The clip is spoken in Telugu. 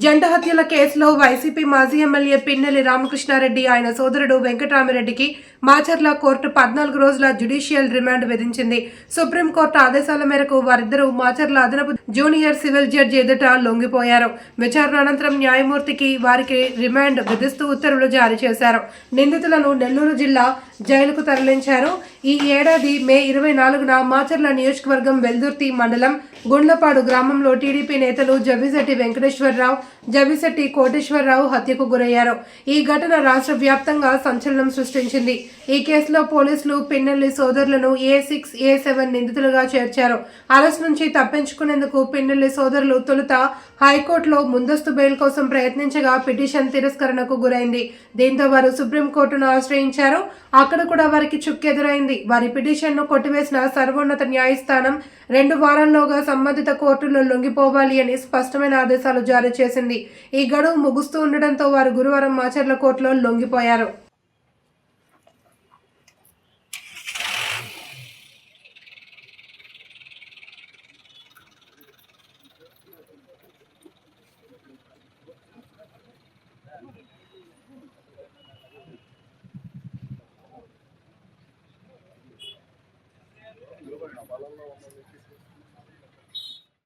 జంట హత్యల కేసులో వైసీపీ మాజీ ఎమ్మెల్యే పిన్నెల్లి రామకృష్ణారెడ్డి ఆయన సోదరుడు వెంకటరామిరెడ్డికి మాచర్ల కోర్టు 14 రోజుల జ్యుడిషియల్ రిమాండ్ విధించింది. సుప్రీంకోర్టు ఆదేశాల మేరకు వారిద్దరూ మాచర్ల అదనపు జూనియర్ సివిల్ జడ్జి ఎదుట లొంగిపోయారు. విచారణ అనంతరం న్యాయమూర్తికి వారికి రిమాండ్ విధిస్తూ ఉత్తర్వులు జారీ చేశారు. నిందితులను నెల్లూరు జిల్లా జైలుకు తరలించారు. ఈ ఏడాది మే 24న మాచర్ల నియోజకవర్గం వెల్దుర్తి మండలం గుండ్లపాడు గ్రామంలో టీడీపీ నేతలు జవ్విశెట్టి వెంకటేశ్వరరావు, జవ్విశెట్టి కోటేశ్వరరావు హత్యకు గురయ్యారు. ఈ ఘటన రాష్ట్ర వ్యాప్తంగా సంచలనం సృష్టించింది. ఈ కేసులో పోలీసులు పిన్నెల్లి సోదరులను A6, A7 నిందితులుగా చేర్చారు. అరెస్ట్ నుంచి తప్పించుకునేందుకు పిన్నెల్లి సోదరులు తొలుత హైకోర్టులో ముందస్తు బెయిల్ కోసం ప్రయత్నించగా పిటిషన్ తిరస్కరణకు గురైంది. దీంతో వారు సుప్రీంకోర్టును ఆశ్రయించారు. అక్కడ కూడా వారికి చుక్కెదురైంది. వారి పిటిషన్ను కొట్టివేసిన సర్వోన్నత న్యాయస్థానం 2 వారాల్లోగా సంబంధిత కోర్టులో లొంగిపోవాలి అని స్పష్టమైన ఆదేశాలు జారీ చేసింది. ఈ గడువు ముగుస్తూ ఉండడంతో వారు గురువారం మాచర్ల కోర్టులో లొంగిపోయారు.